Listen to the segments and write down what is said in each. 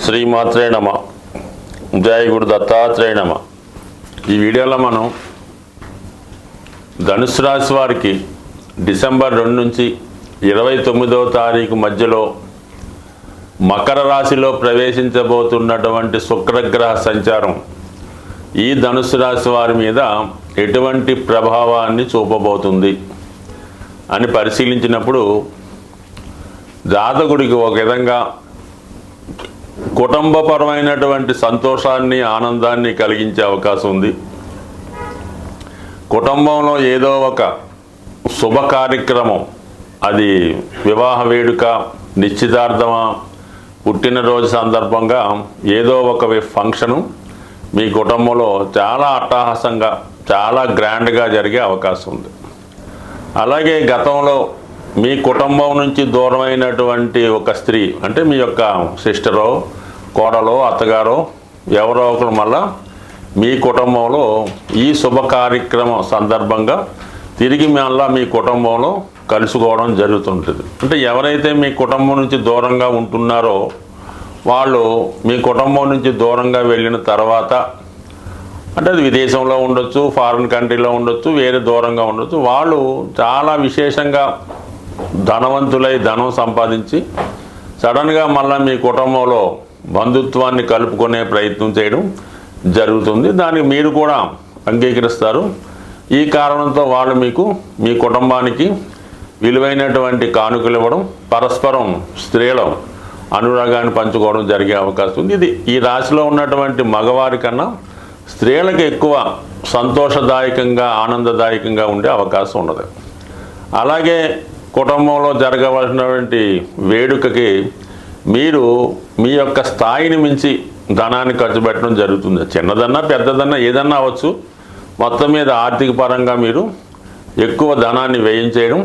శ్రీమాత్రే నమ. జయ గురు దత్తాత్రేయ నమ. ఈ వీడియోలో మనం ధనుసు రాశి వారికి డిసెంబర్ 2 నుంచి 29వ తారీఖు మధ్యలో మకర రాశిలో ప్రవేశించబోతున్నటువంటి శుక్రగ్రహ సంచారం ఈ ధనుసు రాశి వారి మీద ఎటువంటి ప్రభావాన్ని చూపబోతుంది అని పరిశీలించినప్పుడు జాతకుడికి ఒక విధంగా కుటుంబపరమైనటువంటి సంతోషాన్ని ఆనందాన్ని కలిగించే అవకాశం ఉంది. కుటుంబంలో ఏదో ఒక శుభ కార్యక్రమం, అది వివాహ వేడుక, నిశ్చితార్థమా, పుట్టినరోజు సందర్భంగా ఏదో ఒక ఫంక్షను మీ కుటుంబంలో చాలా అట్టహాసంగా చాలా గ్రాండ్గా జరిగే అవకాశం ఉంది. అలాగే గతంలో మీ కుటుంబం నుంచి దూరమైనటువంటి ఒక స్త్రీ, అంటే మీ యొక్క సిస్టరో, కోడలో, అత్తగారో ఎవరో ఒకరు మళ్ళా మీ కుటుంబంలో ఈ శుభ కార్యక్రమం సందర్భంగా తిరిగి మళ్ళా మీ కుటుంబంలో కలుసుకోవడం జరుగుతుంటుంది. అంటే ఎవరైతే మీ కుటుంబం నుంచి దూరంగా ఉంటున్నారో వాళ్ళు మీ కుటుంబం నుంచి దూరంగా వెళ్ళిన తర్వాత, అంటే అది విదేశంలో ఉండొచ్చు, ఫారిన్ కంట్రీలో ఉండొచ్చు, వేరే దూరంగా ఉండొచ్చు, వాళ్ళు చాలా విశేషంగా ధనవంతులై ధనం సంపాదించి సడన్గా మళ్ళీ మీ కుటుంబంలో బంధుత్వాన్ని కలుపుకునే ప్రయత్నం చేయడం జరుగుతుంది. దానికి మీరు కూడా అంగీకరిస్తారు. ఈ కారణంతో వాళ్ళు మీకు మీ కుటుంబానికి విలువైనటువంటి కానుకలు ఇవ్వడం, పరస్పరం స్త్రీల అనురాగాన్ని పంచుకోవడం జరిగే అవకాశం ఉంది. ఇది ఈ రాశిలో ఉన్నటువంటి మగవారి కన్నా స్త్రీలకు ఎక్కువ సంతోషదాయకంగా ఆనందదాయకంగా ఉండే అవకాశం ఉన్నది. అలాగే కుటుంబంలో జరగవలసినటువంటి వేడుకకి మీరు మీ యొక్క స్థాయిని మించి ధనాన్ని ఖర్చు పెట్టడం జరుగుతుంది. చిన్నదన్నా పెద్దదన్నా ఏదన్నా అవ్వచ్చు, మొత్తం మీద ఆర్థిక పరంగా మీరు ఎక్కువ ధనాన్ని వ్యయించేయడం,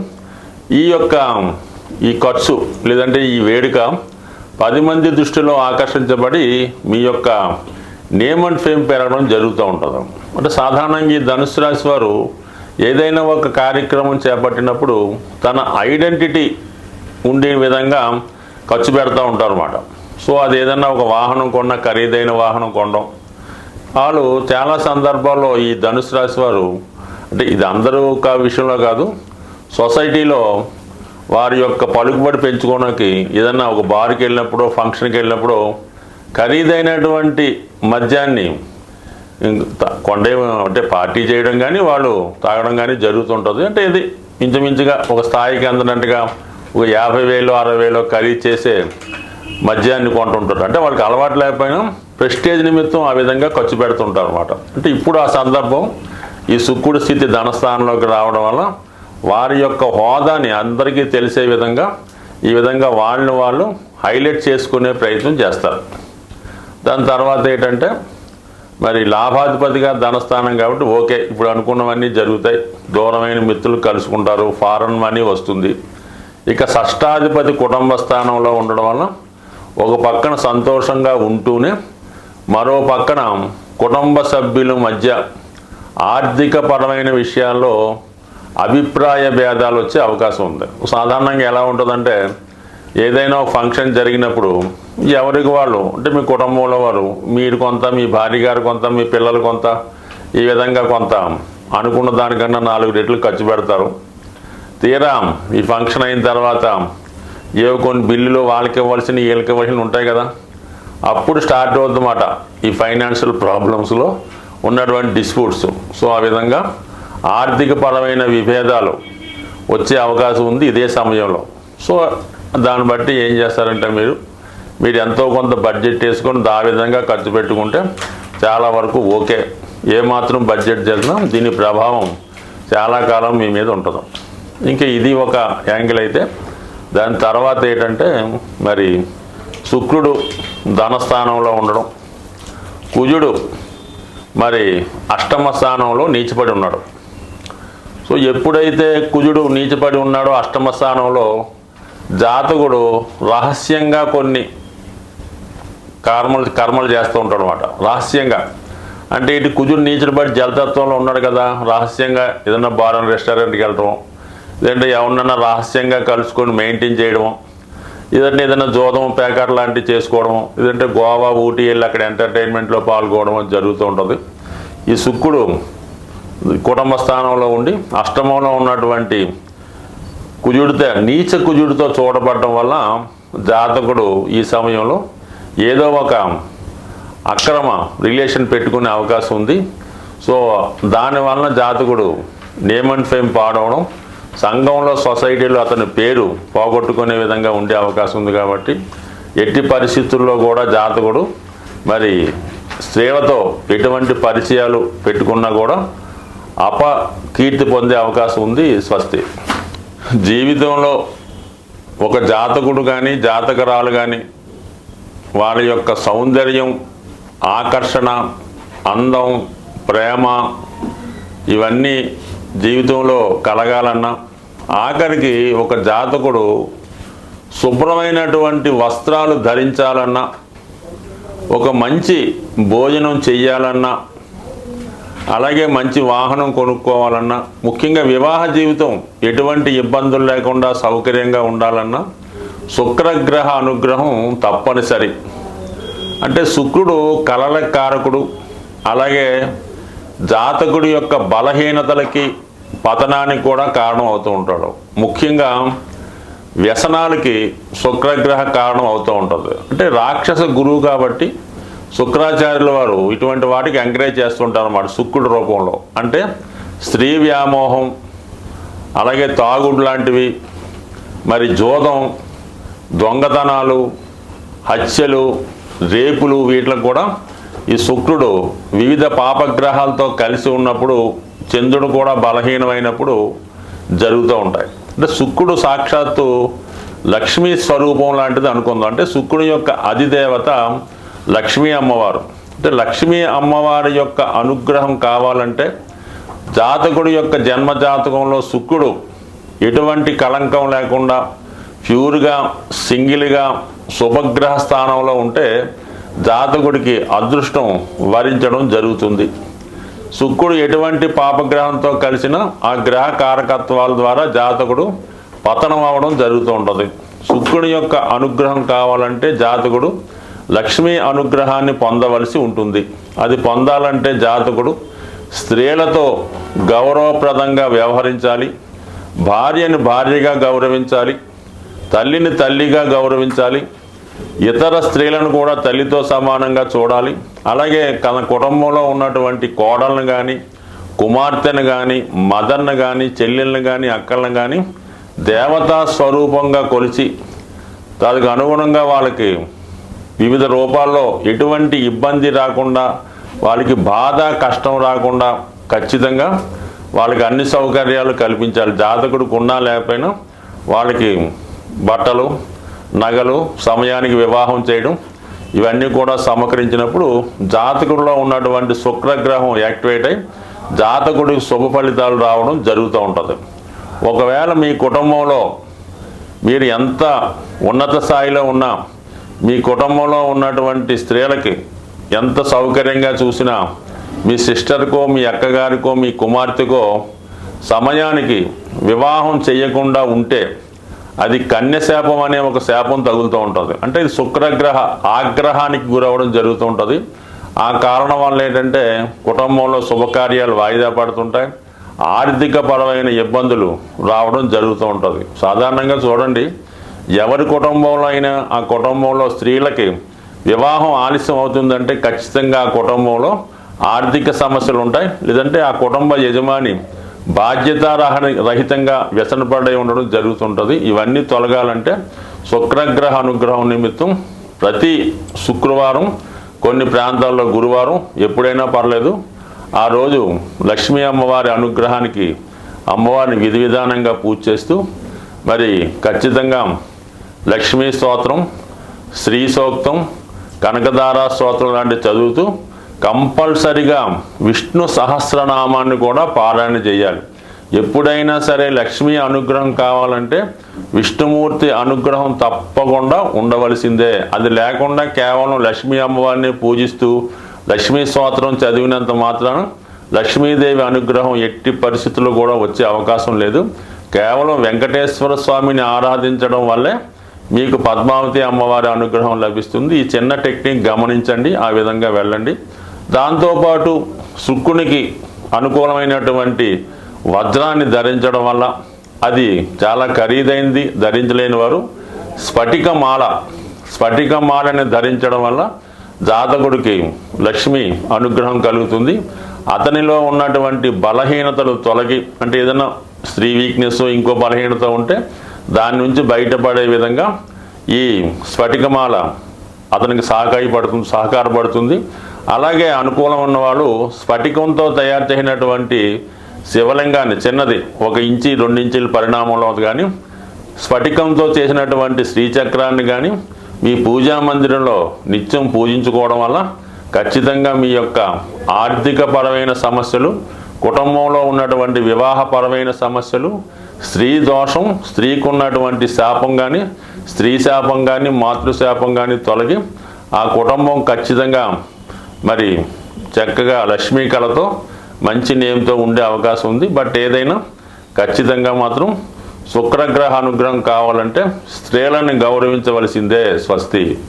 ఈ ఖర్చు లేదంటే ఈ వేడుక 10 మంది దృష్టిలో ఆకర్షించబడి మీ యొక్క నేమ్ అండ్ ఫేమ్ పెరగడం జరుగుతూ ఉంటుంది. అంటే సాధారణంగా ఈ ధనుసు రాశి వారు ఏదైనా ఒక కార్యక్రమం చేపట్టినప్పుడు తన ఐడెంటిటీ ఉండే విధంగా ఖర్చు పెడతా ఉంటారు అన్నమాట. సో అది ఏదైనా ఒక వాహనం కొన్నా, ఖరీదైన వాహనం కొనడం, వాళ్ళు చాలా సందర్భాల్లో ఈ ధనుసు రాశి వారు, అంటే ఇది అందరూ ఒక విషయంలో కాదు, సొసైటీలో వారి యొక్క పలుకుబడి పెంచుకోవడానికి ఏదన్నా ఒక బార్కి వెళ్ళినప్పుడు, ఫంక్షన్కి వెళ్ళినప్పుడు ఖరీదైనటువంటి మద్యాన్ని కొండే, అంటే పార్టీ చేయడం కానీ వాళ్ళు తాగడం కానీ జరుగుతుంటుంది. అంటే ఇది ఇంచుమించుగా ఒక స్థాయికి అందనట్టుగా ఒక 50,000 60,000 ఖరీదు చేసే మద్యాన్ని కొంటుంటారు. అంటే వాళ్ళకి అలవాటు లేకపోయినా ప్రెస్టేజ్ నిమిత్తం ఆ విధంగా ఖర్చు పెడుతుంటారు అన్నమాట. అంటే ఇప్పుడు ఆ సందర్భం ఈ శుక్రుడి స్థితి ధనస్థానంలోకి రావడం వల్ల వారి యొక్క హోదాని అందరికీ తెలిసే విధంగా ఈ విధంగా వాళ్ళని వాళ్ళు హైలైట్ చేసుకునే ప్రయత్నం చేస్తారు. దాని తర్వాత ఏంటంటే మరి లాభాధిపతిగా ధనస్థానం కాబట్టి ఓకే, ఇప్పుడు అనుకున్నవన్నీ జరుగుతాయి, దూరమైన మిత్రులు కలుసుకుంటారు, ఫారెన్ మనీ వస్తుంది. ఇక షష్టాధిపతి కుటుంబ స్థానంలో ఉండడం వల్ల ఒక పక్కన సంతోషంగా ఉంటూనే మరో పక్కన కుటుంబ సభ్యుల మధ్య ఆర్థిక పరమైన విషయాల్లో అభిప్రాయ భేదాలు వచ్చే అవకాశం ఉంది. సాధారణంగా ఎలా ఉంటుందంటే ఏదైనా ఒక ఫంక్షన్ జరిగినప్పుడు ఎవరికి వాళ్ళు, అంటే మీ కుటుంబంలో వారు, మీరు కొంత, మీ భార్య గారు కొంత, మీ పిల్లలు కొంత, ఈ విధంగా కొంత అనుకున్న దానికన్నా 4 రెట్లు ఖర్చు పెడతారు. తీరా ఈ ఫంక్షన్ అయిన తర్వాత ఏవో కొన్ని బిల్లులు వాళ్ళకి ఇవ్వాల్సినవి వీళ్ళకి ఇవ్వాల్సినవి ఉంటాయి కదా, అప్పుడు స్టార్ట్ అవుతుందన్నమాట ఈ ఫైనాన్షియల్ ప్రాబ్లమ్స్లో ఉన్నటువంటి డిస్ప్యూట్స్. సో ఆ విధంగా ఆర్థిక పరమైన విభేదాలు వచ్చే అవకాశం ఉంది ఇదే సమయంలో. సో దాన్ని బట్టి ఏం చేస్తారంటే మీరు ఎంతో కొంత బడ్జెట్ వేసుకొని ఆ విధంగా ఖర్చు పెట్టుకుంటే చాలా వరకు ఓకే. ఏమాత్రం బడ్జెట్ చేసినా దీని ప్రభావం చాలా కాలం మీ మీద ఉంటుంది. ఇంకా ఇది ఒక యాంగిల్ అయితే, దాని తర్వాత ఏంటంటే మరి శుక్రుడు ధనస్థానంలో ఉండడం, కుజుడు మరి అష్టమ స్థానంలో నీచపడి ఉన్నాడు. సో ఎప్పుడైతే కుజుడు నీచపడి ఉన్నాడో అష్టమ స్థానంలో జాతకుడు రహస్యంగా కొన్ని కర్మలు చేస్తూ ఉంటాడు అన్నమాట. రహస్యంగా అంటే ఇటు కుజుడు నీచబడి జలతత్వంలో ఉన్నాడు కదా, రహస్యంగా ఏదైనా బార్ అండ్ రెస్టారెంట్కి వెళ్ళటం, లేదంటే ఎవరినన్నా రహస్యంగా కలుసుకొని మెయింటైన్ చేయడం, ఇదంటే ఏదైనా జోదం ప్యాకెట్ లాంటివి చేసుకోవడం, ఇదంటే గోవా ఊటీ వెళ్ళి అక్కడ ఎంటర్టైన్మెంట్లో పాల్గొనడం జరుగుతూ ఉంటుంది. ఈ శుక్రుడు కుటుంబ స్థానంలో ఉండి అష్టమంలో ఉన్నటువంటి కుజుడితో నీచ కుజుడితో చూడబడటం వల్ల జాతకుడు ఈ సమయంలో ఏదో ఒక అక్రమ రిలేషన్ పెట్టుకునే అవకాశం ఉంది. సో దానివలన జాతకుడు నేమ్ అండ్ ఫేమ్ పాడవడం, సంఘంలో సొసైటీలో అతని పేరు పోగొట్టుకునే విధంగా ఉండే అవకాశం ఉంది. కాబట్టి ఎట్టి పరిస్థితుల్లో కూడా జాతకుడు మరి స్త్రీలతో ఎటువంటి పరిచయాలు పెట్టుకున్నా కూడా అపకీర్తి పొందే అవకాశం ఉంది. స్వస్తి. జీవితంలో ఒక జాతకుడు కానీ జాతకరాలు కానీ వాళ్ళ యొక్క సౌందర్యం, ఆకర్షణ, అందం, ప్రేమ ఇవన్నీ జీవితంలో కలగాలన్నా, ఆఖరికి ఒక జాతకుడు శుభ్రమైనటువంటి వస్త్రాలు ధరించాలన్నా, ఒక మంచి భోజనం చెయ్యాలన్నా, అలాగే మంచి వాహనం కొనుక్కోవాలన్నా, ముఖ్యంగా వివాహ జీవితం ఎటువంటి ఇబ్బందులు లేకుండా సౌకర్యంగా ఉండాలన్నా శుక్రగ్రహ అనుగ్రహం తప్పనిసరి. అంటే శుక్రుడు కలల కారకుడు, అలాగే జాతకుడి యొక్క బలహీనతలకి పతనానికి కూడా కారణం అవుతూ ఉంటాడు. ముఖ్యంగా వ్యసనాలకి శుక్రగ్రహ కారణం అవుతూ ఉంటుంది. అంటే రాక్షస గురువు కాబట్టి శుక్రాచార్యుల వారు ఇటువంటి వాటికి ఎంకరేజ్ చేస్తుంటారు అన్నమాట శుక్రుడి రూపంలో. అంటే స్త్రీ వ్యామోహం, అలాగే తాగుడు లాంటివి, మరి జోదం, దొంగతనాలు, హత్యలు, రేపులు, వీటికి కూడా ఈ శుక్రుడు వివిధ పాపగ్రహాలతో కలిసి ఉన్నప్పుడు, చంద్రుడు కూడా బలహీనమైనప్పుడు జరుగుతూ ఉంటాయి. అంటే శుక్రుడు సాక్షాత్తు లక్ష్మీ స్వరూపం లాంటిది అనుకుందాం. అంటే శుక్రుడి యొక్క అధిదేవత లక్ష్మీ అమ్మవారు. అంటే లక్ష్మీ అమ్మవారి యొక్క అనుగ్రహం కావాలంటే జాతకుడి యొక్క జన్మ జాతకంలో శుక్రుడు ఎటువంటి కళంకం లేకుండా ప్యూర్గా సింగిల్గా శుభగ్రహ స్థానంలో ఉంటే జాతకుడికి అదృష్టం వరించడం జరుగుతుంది. శుక్రుడు ఎటువంటి పాపగ్రహంతో కలిసినా ఆ గ్రహ కారకత్వాల ద్వారా జాతకుడు పతనం అవ్వడం జరుగుతూ ఉంటుంది. శుక్రుడి యొక్క అనుగ్రహం కావాలంటే జాతకుడు లక్ష్మీ అనుగ్రహాన్ని పొందవలసి ఉంటుంది. అది పొందాలంటే జాతకుడు స్త్రీలతో గౌరవప్రదంగా వ్యవహరించాలి, భార్యని భార్యగా గౌరవించాలి, తల్లిని తల్లిగా గౌరవించాలి, ఇతర స్త్రీలను కూడా తల్లితో సమానంగా చూడాలి. అలాగే తన కుటుంబంలో ఉన్నటువంటి కోడలను కానీ, కుమార్తెను కానీ, మదర్ను కానీ, చెల్లెళ్ళను కానీ, అక్కలను కానీ దేవతా స్వరూపంగా కొలిచి దానికి అనుగుణంగా వాళ్ళకి వివిధ రూపాల్లో ఎటువంటి ఇబ్బంది రాకుండా, వాళ్ళకి బాధ కష్టం రాకుండా ఖచ్చితంగా వాళ్ళకి అన్ని సౌకర్యాలు కల్పించాలి. జాతకుడికి ఉన్నా లేకపోయినా వాళ్ళకి బట్టలు, నగలు, సమయానికి వివాహం చేయడం ఇవన్నీ కూడా సమకరించినప్పుడు జాతకుడిలో ఉన్నటువంటి శుక్రగ్రహం యాక్టివేట్ అయి జాతకుడికి శుభ ఫలితాలు రావడం జరుగుతూ ఉంటుంది. ఒకవేళ మీ కుటుంబంలో మీరు ఎంత ఉన్నత స్థాయిలో ఉన్నా, మీ కుటుంబంలో ఉన్నటువంటి స్త్రీలకి ఎంత సౌకర్యంగా చూసినా మీ సిస్టర్కో, మీ అక్కగారికో, మీ కుమార్తెకో సమయానికి వివాహం చేయకుండా ఉంటే అది కన్యశాపం అనే ఒక శాపం తగులుతూ ఉంటుంది. అంటే ఇది శుక్రగ్రహ ఆగ్రహానికి గురవడం జరుగుతూ ఉంటుంది. ఆ కారణం వల్ల ఏంటంటే కుటుంబంలో శుభకార్యాలు వాయిదా పడుతుంటాయి, ఆర్థిక పరమైన ఇబ్బందులు రావడం జరుగుతూ ఉంటుంది. సాధారణంగా చూడండి, ఎవరి కుటుంబంలో అయినా ఆ కుటుంబంలో స్త్రీలకి వివాహం ఆలస్యం అవుతుందంటే ఖచ్చితంగా ఆ కుటుంబంలో ఆర్థిక సమస్యలు ఉంటాయి, లేదంటే ఆ కుటుంబ యజమాని బాధ్యతారహితంగా వ్యసనపడి ఉండడం జరుగుతుంటుంది. ఇవన్నీ తొలగాలంటే శుక్రగ్రహ అనుగ్రహం నిమిత్తం ప్రతి శుక్రవారం, కొన్ని ప్రాంతాల్లో గురువారం, ఎప్పుడైనా పర్లేదు, ఆ రోజు లక్ష్మీ అమ్మవారి అనుగ్రహానికి అమ్మవారిని విధి విధానంగా పూజ చేస్తూ మరి ఖచ్చితంగా లక్ష్మీ స్తోత్రం, శ్రీ సూక్తం, కనకదారా స్తోత్రం లాంటివి చదువుతూ కంపల్సరిగా విష్ణు సహస్రనామాన్ని కూడా పారాయణ చేయాలి. ఎప్పుడైనా సరే లక్ష్మీ అనుగ్రహం కావాలంటే విష్ణుమూర్తి అనుగ్రహం తప్పకుండా ఉండవలసిందే. అది లేకుండా కేవలం లక్ష్మీ అమ్మవారిని పూజిస్తూ లక్ష్మీ స్తోత్రం చదివినంత మాత్రాన లక్ష్మీదేవి అనుగ్రహం ఎట్టి పరిస్థితుల్లో కూడా వచ్చే అవకాశం లేదు. కేవలం వెంకటేశ్వర స్వామిని ఆరాధించడం వల్లే మీకు పద్మావతి అమ్మవారి అనుగ్రహం లభిస్తుంది. ఈ చిన్న టెక్నిక్ గమనించండి, ఆ విధంగా వెళ్ళండి. దాంతోపాటు శుక్రునికి అనుకూలమైనటువంటి వజ్రాన్ని ధరించడం వల్ల, అది చాలా ఖరీదైంది, ధరించలేని వారు స్ఫటికమాలని ధరించడం వల్ల జాతకుడికి లక్ష్మి అనుగ్రహం కలుగుతుంది. అతనిలో ఉన్నటువంటి బలహీనతలు తొలగి, అంటే ఏదైనా స్త్రీ వీక్నెస్ ఇంకో బలహీనత ఉంటే దాని నుంచి బయటపడే విధంగా ఈ స్ఫటికమాల అతనికి సహకారపడుతుంది. అలాగే అనుకూలం ఉన్నవాళ్ళు స్ఫటికంతో తయారు చేసినటువంటి శివలింగాన్ని, చిన్నది 1 ఇంచి 2 ఇంచుల పరిణామంలో కానీ, స్ఫటికంతో చేసినటువంటి శ్రీచక్రాన్ని కానీ మీ పూజా మందిరంలో నిత్యం పూజించుకోవడం వల్ల ఖచ్చితంగా మీ యొక్క ఆర్థికపరమైన సమస్యలు, కుటుంబంలో ఉన్నటువంటి వివాహపరమైన సమస్యలు, స్త్రీ దోషం, స్త్రీకి ఉన్నటువంటి శాపం కానీ, స్త్రీ శాపం కానీ, మాతృశాపం కానీ తొలగి ఆ కుటుంబం ఖచ్చితంగా మరి చక్కగా లక్ష్మీ కళతో మంచి నేమ్తో ఉండే అవకాశం ఉంది. బట్ ఏదైనా ఖచ్చితంగా మాత్రం శుక్రగ్రహ అనుగ్రహం కావాలంటే స్త్రీలను గౌరవించవలసిందే. స్వస్తి.